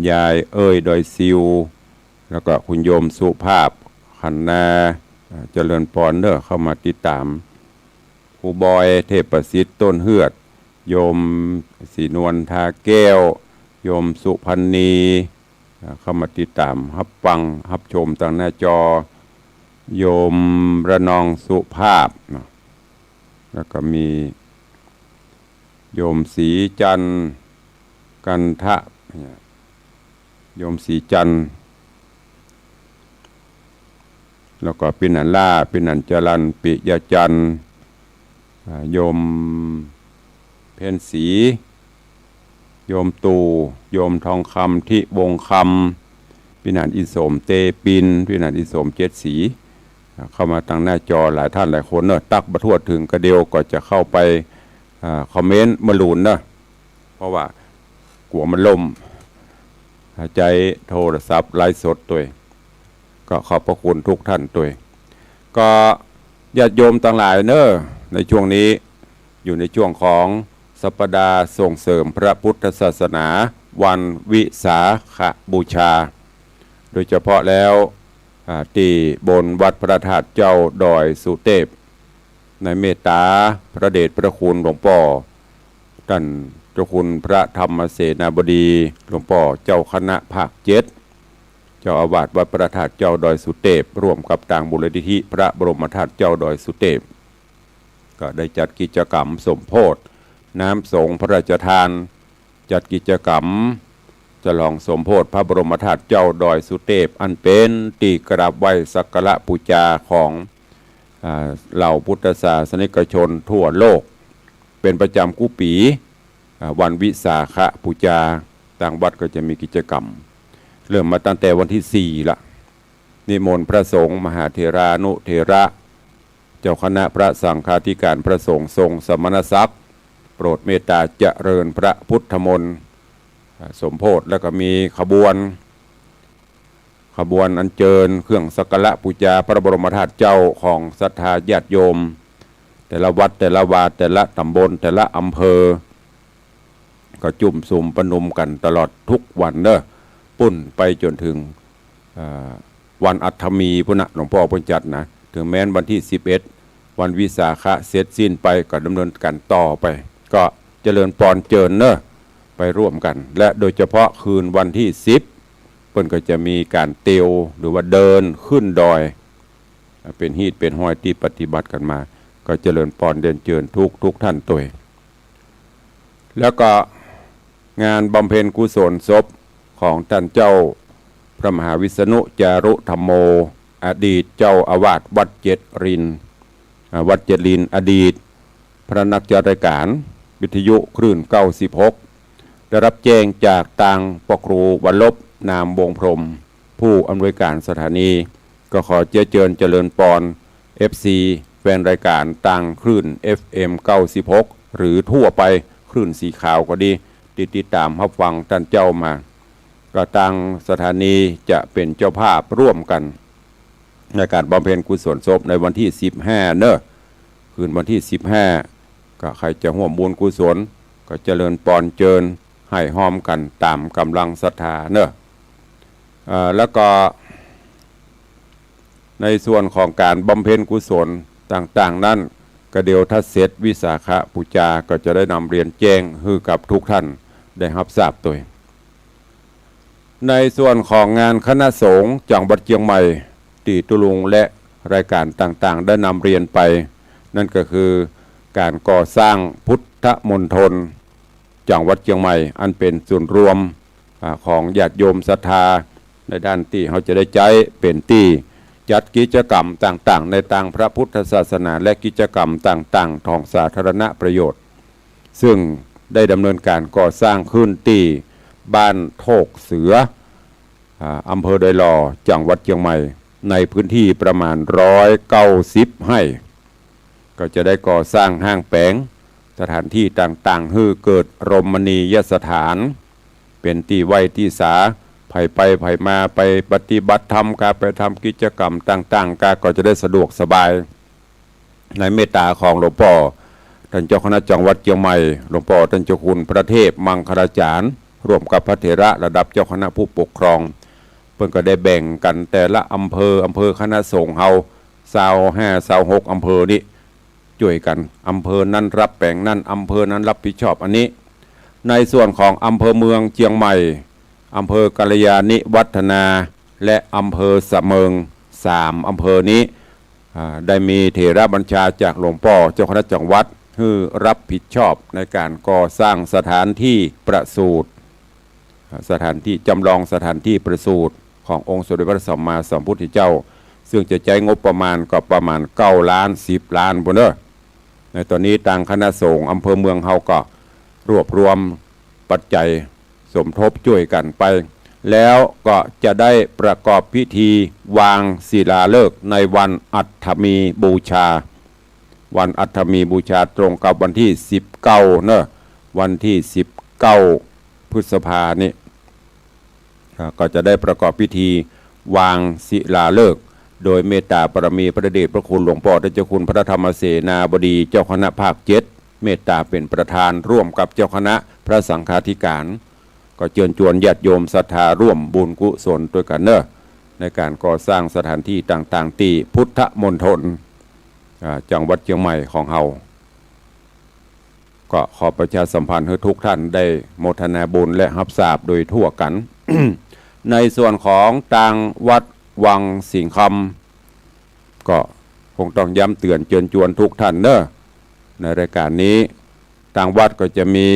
[SPEAKER 1] ยายเอ้ยดอยซิวแล้วก็คุณโยมสุภาพขันนาเจริญปอนเนอะเข้ามาติดตามครูบอยเทพประสิทธิ์ต้นเฮือดโยมศรีนวลทาแก้วโยมสุพันนีเข้ามาติดตามรับฟังรับชมทางหน้าจอโยมระนองสุภาพแล้วก็มีโยมศรีจันทร์กันทะโยมศรีจันทร์แล้วก็ปินันล่าปินันจรันปิยจันทร์โยมเพ็ญศรีโยมตู่โยมทองคำที่วงคำปินันอิสมเตปินปินันอิสมเจ็ดสีเข้ามาทางหน้าจอหลายท่านหลายคนเนอะตักบะทวดถึงกระเดียวก็จะเข้าไปคอมเมนต์มาลูนเนอะเพราะว่ากลัวมันล่มใจโทรศัพท์ไลฟ์สดตัวก็ขอบพระคุณทุกท่านตัวก็ญาติโยมต่างหลายเนอะในช่วงนี้อยู่ในช่วงของสัปดาห์ส่งเสริมพระพุทธศาสนาวันวิสาขบูชาโดยเฉพาะแล้วที่บนวัดพระธาตุเจ้าดอยสุเทพในเมตตาพระเดชพระคุณหลวงพ่อท่านเจ้าคุณพระธรรมเสนาบดีหลวงพ่อเจ้าคณะภาค7เจ้าอาวาสวัดพระธาตุเจ้าดอยสุเทพร่วมกับทางมูลนิธิพระบรมธาตุเจ้าดอยสุเทพก็ได้จัดกิจกรรมสมโภชน้ำสงฆ์พระราชทานจัดกิจกรรมฉลองสมโภชพระบรมธาตุเจ้าดอยสุเทพอันเป็นที่กราบไหว้สักการะบูชาของเหล่าพุทธศาสนิกชนทั่วโลกเป็นประจำกู้ปีวันวิสาขบูชาทางวัดก็จะมีกิจกรรมเริ่มมาตั้งแต่วันที่4ละนิมนต์พระสงฆ์มหาเถรานุเถระเจ้าคณะพระสังฆาธิการพระสงฆ์ทรงสมณศักดิ์โปรดเมตตาเจริญพระพุทธมนต์สมโภชแล้วก็มีขบวนอัญเชิญเครื่องสักการะบูชาพระบรมธาตุเจ้าของศรัทธาญาติโยมแต่ละวัดแต่ละวาแต่ละตำบลแต่ละอำเภอก็จุ่มสุ่มประนุมกันตลอดทุกวันเนอะ ปุ่นไปจนถึงวันอัฐมีพุทธหลวงพ่อเพิ่นจัดนะถึงแม้นวันที่11วันวิสาขะเสร็จสิ้นไปก็ดำเนินการต่อไปก็เจริญปอนเจิญเนอะไปร่วมกันและโดยเฉพาะคืนวันที่10เพิ่นก็จะมีการเตียวหรือว่าเดินขึ้นดอยเป็นฮีตเป็นห้อยที่ปฏิบัติกันมาก็เจริญปอนเดินเจิญทุกท่านตัวแล้วก็งานบำเพ็ญกุศลศพของท่านเจ้าพระมหาวิษณุจารุธรรมโมอดีตเจ้าอาวาสวัดเจ็ดรินอดีตพระนักจัดรายการวิทยุคลื่น96ได้รับแจ้งจากทางปกครูวันลบนามวงพรหมผู้อำนวยการสถานีก็ขอเจริญปอน FC แฟนรายการต่างคลื่น FM 96หรือทั่วไปคลื่นสีขาวก็ดีติดตามรับฟังท่านเจ้ามาก็ทางสถานีจะเป็นเจ้าภาพร่วมกันในการบำเพ็ญกุศลศพในวันที่15เนอะคืนวันที่15ก็ใครจะร่วมบุญกุศลก็เจริญปอนเจิญให้ห้อมกันตามกำลังศรัทธาเนอะแล้วก็ในส่วนของการบำเพ็ญกุศลต่างๆนั้นก็เดี๋ยวถ้าเสร็จวิสาขบูชาก็จะได้นำเรียนแจ้งให้กับทุกท่านได้รับทราบตัวในส่วนของงานคณะสงฆ์จังหวัดเชียงใหม่ตีตุลุงและรายการต่างๆได้นำเรียนไปนั่นก็คือการก่อสร้างพุทธมณฑลจังหวัดเชียงใหม่อันเป็นส่วนรวมของญาติโยมศรัทธาในด้านที่เขาจะได้ใจเป็นที่จัดกิจกรรมต่างๆในทางพระพุทธศาสนาและกิจกรรมต่างๆทางสาธารณประโยชน์ซึ่งได้ดำเนินการก่อสร้างขึ้นที่บ้านโทกเสืออำเภอดอยหล่อจังหวัดเชียงใหม่ในพื้นที่ประมาณ190ไร่ก็จะได้ก่อสร้างห้างแปลงสถานที่ต่างๆให้เกิดรมณียสถานเป็นที่ไหว้ที่สาไผ่ไปไผ่มาไปปฏิบัติธรรมการไปทำกิจกรรมต่างๆก็จะได้สะดวกสบายในเมตตาของหลวงพ่อท่านเจ้าคณะจังหวัดเชียงใหม่หลวงพ่อท่านเจ้าคุณพระเทพมังคลาจารย์ร่วมกับพระเถระระดับเจ้าคณะผู้ปกครองเพิ่นก็ได้แบ่งกันแต่ละอำเภอคณะสงฆ์เฮา25-26อำเภอนี้ช่วยกันอำเภอนั้นรับแบ่งนั้นอำเภอนั้นรับผิดชอบอันนี้ในส่วนของอำเภอเมืองเชียงใหม่อำเภอกัลยาณิวัฒนาและอำเภอสะเมิง3อำเภอนี้ได้มีเถระบัญชาจากหลวงพ่อเจ้าคณะจังหวัดให้รับผิดชอบในการก่อสร้างสถานที่ประสูติสถานที่จำลองสถานที่ประสูติขององค์สมเด็จพระสัมมาสัมพุทธเจ้าซึ่งจะใช้งบประมาณก็ประมาณ9 ล้าน10 ล้านบนเด้อในตอนนี้ทางคณะสงฆ์อำเภอเมืองเฮาก็รวบรวมปัจจัยสมทบช่วยกันไปแล้วก็จะได้ประกอบพิธีวางศิลาฤกษ์ในวันอัฐมีบูชาวันอัฐมีบูชาตรงกับวันที่19เนอะวันที่19พฤษภานี้ก็จะได้ประกอบพิธีวางศิลาฤกษ์โดยเมตตาปรมีพระเดชพระคุณหลวงพ่อเจ้าคุณพระธรรมเสนาบดีเจ้าคณะภาค7เมตตาเป็นประธานร่วมกับเจ้าคณะพระสังฆาธิการก็เชิญชวนญาติโยมศรัทธาร่วมบุญกุศลด้วยกันเนอะในการก่อสร้างสถานที่ต่างๆที่พุทธมณฑลจังหวัดเชียงใหม่ของเฮาก็ขอประชาสัมพันธ์ให้ทุกท่านได้โมทนาบุญและรับทราบโดยทั่วกัน ในส่วนของทางวัดวังสิงห์คำก็คงต้องย้ำเตือนเชิญชวนทุกท่านเนอะในรายการนี้ทางวัดก็จะมี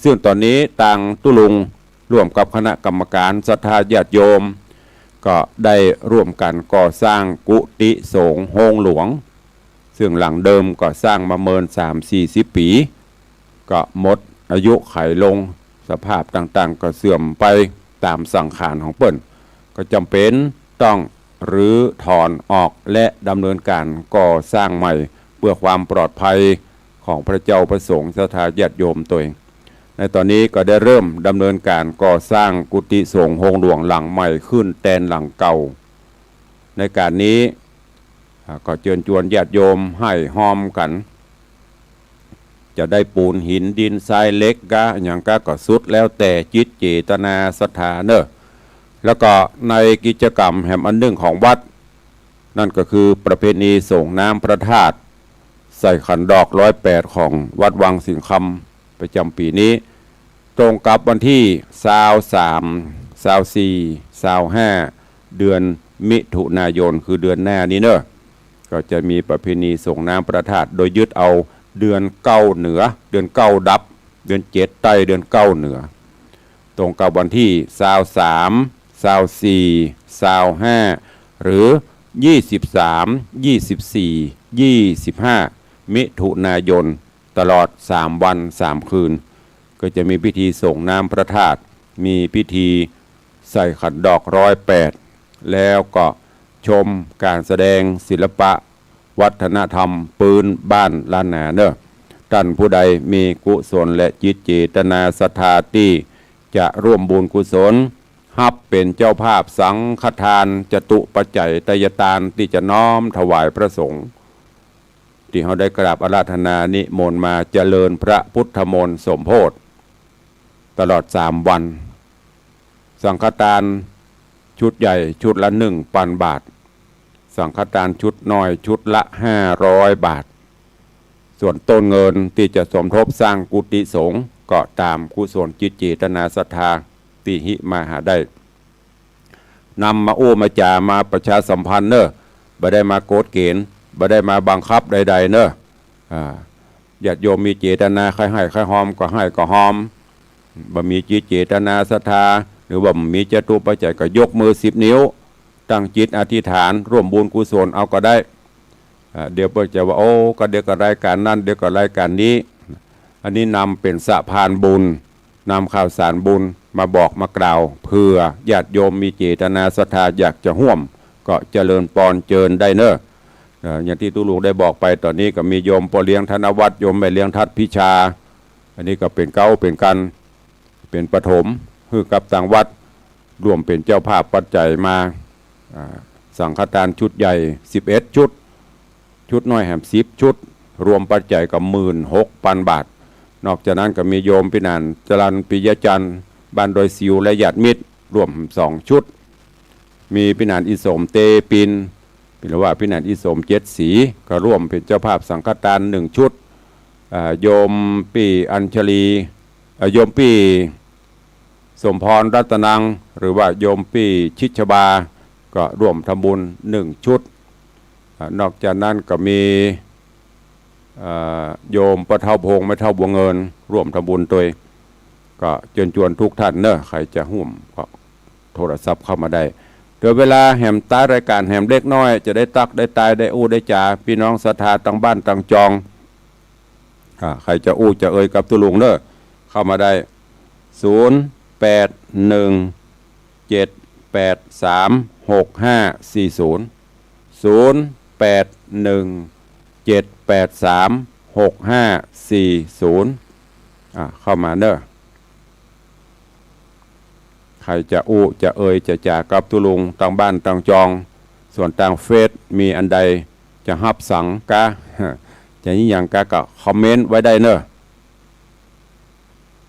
[SPEAKER 1] ซึ่งตอนนี้ทางตุลุงร่วมกับคณะกรรมการศรัทธาญาติโยมก็ได้ร่วมกันก่อสร้างกุฏิสงฆ์โฮงหลวงซึ่งหลังเดิมก็สร้างมาเมิน30-40 ปีก็หมดอายุไขลงสภาพต่างๆก็เสื่อมไปตามสังขารของเปิ้นก็จำเป็นต้องรื้อถอนออกและดำเนินการก่อสร้างใหม่เพื่อความปลอดภัยของพระเจ้าประสงค์ศรัทธาญาติโยมตัวเองในตอนนี้ก็ได้เริ่มดำเนินการก่อสร้างกุฏิสงฆ์โฮงหลวงหลังใหม่ขึ้นแทนหลังเก่าในการนี้ก็เชิญชวนญาติโยมให้ห้อมกันจะได้ปูนหินดินทรายเล็กกะอย่างก็สุดแล้วแต่จิตเจตนาศรัทธาเนอะ แล้วก็ในกิจกรรมแห่งอันหนึ่งของวัดนั่นก็คือประเพณีส่งน้ำพระธาตุใส่ขันดอก108ของวัดวังสิงห์คำประจำปีนี้ตรงกับวันที่23 24 25เดือนมิถุนายนคือเดือนหน้านี้เนอะก็จะมีประเพณีส่งน้ำพระธาตุโดยยึดเอาเดือนเก้าเหนือเดือนเก้าดับเดือน7ใต้เดือนเก้าเหนือตรงกับวันที่23 24 25หรือ23 24 25มิถุนายนตลอด3วัน3คืนก็จะมีพิธีส่งน้ำพระธาตุมีพิธีใส่ขันดอก108แล้วก็ชมการแสดงศิลปะวัฒนธรรมปืนบ้านล้านนาเนอะท่านผู้ใดมีกุศลและจิตเจตนาศรัทธาที่จะร่วมบุญกุศลฮับเป็นเจ้าภาพสังฆทานจตุปัจจัยตยทานที่จะน้อมถวายพระสงฆ์ที่เขาได้กราบอาราธนานิมนต์มาเจริญพระพุทธมนต์สมโภชตลอด3วันสังฆทานชุดใหญ่ชุดละ1,000 บาทสังฆทานชุดน้อยชุดละ500 บาทส่วนต้นเงินที่จะสมทบสร้างกุฏิสงฆ์ก็ตามกุศลจิตเจตนาศรัทธาที่หิมาหาได้นำมาโอ้มาจ่ามาประชาสัมพันธ์เนอะบ่ได้มาโกดเกณฑ์บ่ได้มาบังคับใดๆเนอะญาติโยมมีเจตนาใครให้ใครหอมก็ให้ก็หอมบ่มีจิตเจตนาศรัทธาหรือว่ามีจตุปัจจัยก็ยกมือ10 นิ้วตั้งจิตอธิษฐานร่วมบุญกุศลเอาก็ได้เดี๋ยวเปิดจะว่าโอ้ก็เดี๋ยวก็รายการนั่นเดี๋ยวก็รายการนี้อันนี้นำเป็นสะพานบุญนำข่าวสารบุญมาบอกมากล่าวเพื่อญาติโยมมีเจตนาศรัทธาอยากจะร่วมก็เจริญปอนเจิญได้เนอะอย่างที่ตุลุงได้บอกไปตอนนี้ก็มีโยมปอเลี้ยงธนวัฒน์โยมแม่เลี้ยงทัดพิชาอันนี้ก็เป็นเก้าเป็นกันเป็นปฐมคือกับต่างวัดรวมเป็นเจ้าภาพปัจจัยมาสังฆทานชุดใหญ่11 ชุดชุดน้อยแหม10 ชุดรวมปัจจัยกับ16,000 บาทนอกจากนั้นก็มีโยมพินันจรัญปิยจันทร์บ้านโดยซิวและญาติมิตรรวม2 ชุดมีพินันอิสมเตปินหรือว่าพินันอิสม7 สีก็ร่วมเป็นเจ้าภาพสังฆทาน1 ชุดโยมปีอัญชลีโยมปีสมพรรัตนังหรือว่าโยมปีชิชบาก็ร่วมทำบุญ1 ชุดนอกจากนั้นก็มีโยมปะเท่าพงไม่เท่าบัวเงินร่วมทำบุญตัวก็เชิญชวนทุกท่านเนอะใครจะห่วมก็โทรศัพท์เข้ามาได้เดี๋ยวเวลาแหมตารายการแหมเล็กน้อยจะได้ตักได้ตายได้อู้ได้จ่าพี่น้องศรัทธาตั้งบ้านตั้งจองใครจะอู้จะเอ่ยกับตุลุงเนอะเข้ามาได้0817836540เข้ามาเนอะใครจะอู้จะเอ่ยจะจ่ากับตุลุงตั้งบ้านตั้งจองส่วนต่างเฟซมีอันใดจะฮับสังกะจะยิ่งอย่างกะก็คอมเมนต์ไว้ได้เนอะ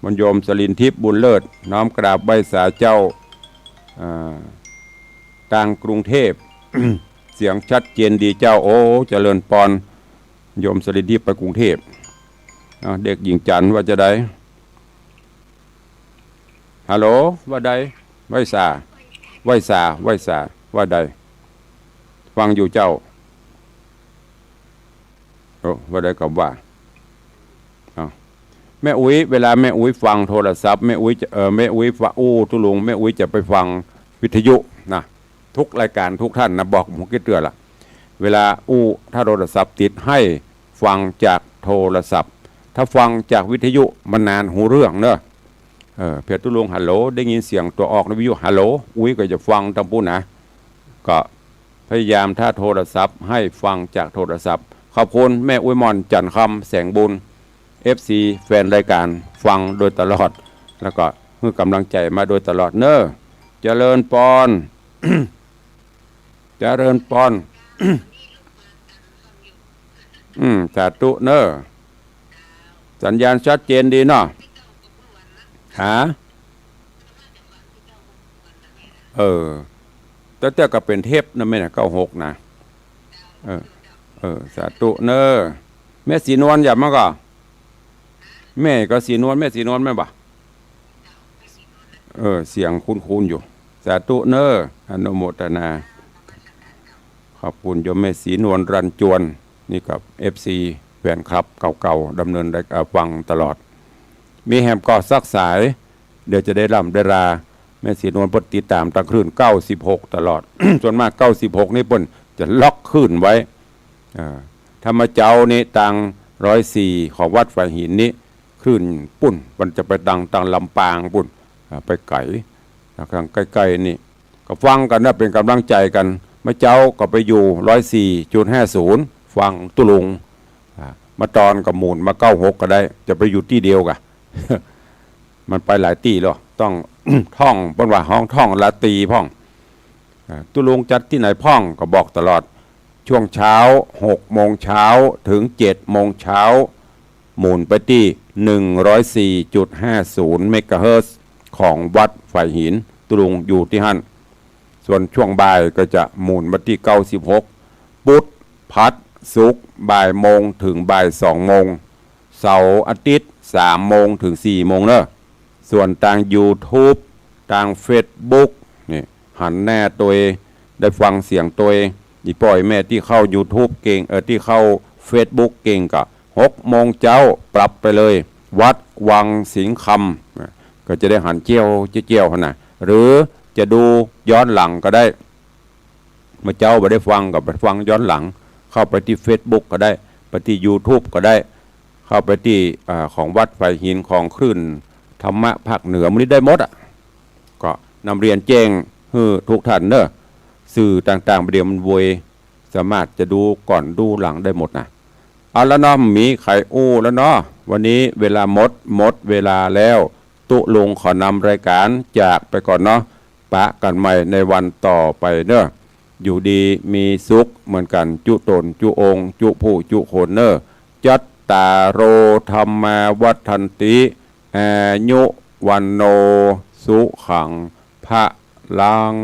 [SPEAKER 1] มนโยมสลินทิพย์บุญเลิศน้อมกราบไหว้สาเจ้ากลางกรุงเทพ เสียงชัดเจนดีเจ้าโอ้เจริญปอนโยมสลินทิพย์ไปกรุงเทพเด็กหญิงจันว่าจะได้ฮัลโหลว่าใดไหว้สาว่าใดฟังอยู่เจ้าโอ้ว่าใดกับว่าแม่อุ้ยเวลาแม่อุ้ยฟังโทรศัพท์แม่อุ้ยแม่อุ้ยฟังตุลุงแม่อุ้ยจะไปฟังวิทยุนะทุกรายการทุกท่านนะบอกผมคิดเตือนละเวลาถ้าโทรศัพท์ติดให้ฟังจากโทรศัพท์ถ้าฟังจากวิทยุมันนานหูเรื่องเนอะเพจตุลุงฮัลโหลได้ยินเสียงตัวออกในวิทยุฮัลโหลอุ้ยก็จะฟังตามพูดนะก็พยายามถ้าโทรศัพท์ให้ฟังจากโทรศัพท์ขอบคุณแม่อุ้ยมอนจันทร์คำแสงบุญFC แฟนรายการฟังโดยตลอดแล้วก็ให้กำลังใจมาโดยตลอดเนอะเจริญปอน เจริญปอน สาธุเนอะสัญญาณชัดเจนดีเนาะหา เออแต่ก็เป็นเทพนะแม่นะ96นะเออสาธุเนอแม่สีนวลอย่ามาก็แม่ก็สีนวลแม่สีนวลแม่บ่เสียงคุ้นๆอยู่สาธุเนออนุโมทนาขอบคุณโยมแม่สีนวลรันจวนนี่กับ FC แฟนคลับเก่าๆดำเนินได้ฟังตลอดมีแฮมก็ซักสายเดี๋ยวจะได้ร่ำได้ราแม่สีนวลเพิ่นติดตามตั้งคลื่น96ตลอด ส่วนมาก96นี่เพิ่นจะล็อกคลื่นไว้ธรรมเจ้านี่ตัง104ของวัดฝ่ายหินนี้คลื่นปุ่นมันจะไปดังตังลำปางปุ่นไปไก่ทางใกล้ๆนี่ก็ฟังกันนะเป็นกำลังใจกันมาเจ้าก็ไปอยู่104.50ฟังตุลุงมาตอนกับหมุนมา96ก็ได้จะไปอยู่ที่เดียวกัน มันไปหลายที่หรอต้อง ท่องบนว่าห้องท่องลาตีพ่องตุลุงจัดที่ไหนพ่องก็บอกตลอดช่วงเช้า6 โมงเช้าถึง7 โมงเช้าหมุนไปที่104.50 เมกะเฮิรตซ์ของวัดฝ่ายหินตุลุงอยู่ที่หั่นส่วนช่วงบ่ายก็จะหมุนมาที่96พุธพัดศุกร์บ่ายโมงถึงบ่าย2 โมงเสาร์อาทิตย์3 โมงถึง4 โมงเนอะส่วนทาง YouTube ทาง Facebook นี่หันแน่ตัวเองได้ฟังเสียงตัวเองอีปล่อยแม่ที่เข้า YouTube เก่งที่เข้า Facebook เก่งก็6 โมงเช้าปรับไปเลยวัดวังสิงห์คำก็จะได้หันเจียวนะหรือจะดูย้อนหลังก็ได้เมื่อเจ้าไปได้ฟังกับไปฟังย้อนหลังเข้าไปที่ Facebook ก็ได้ไปที่ YouTube ก็ได้เข้าไปที่ของวัดไฟหินของคลื่นธรรมะภาคเหนือมันนี้ได้หมดก็นำเรียนแจ้งให้ทุกท่านเนอะสื่อต่างๆประเดี๋ยวมันวยสามารถจะดูก่อนดูหลังได้หมดนะเอาแล้วเนาะมีไข่อู้แล้วเนาะวันนี้เวลาหมดเวลาแล้วตุลุงขอนำรายการจากไปก่อนเนาะปะกันใหม่ในวันต่อไปเนอะอยู่ดีมีสุขเหมือนกันจุตนจุองค์จุผู้จุคนเนอะจัตตาโรธรรมาวัฏันติอายุวันโนสุขังพระลัง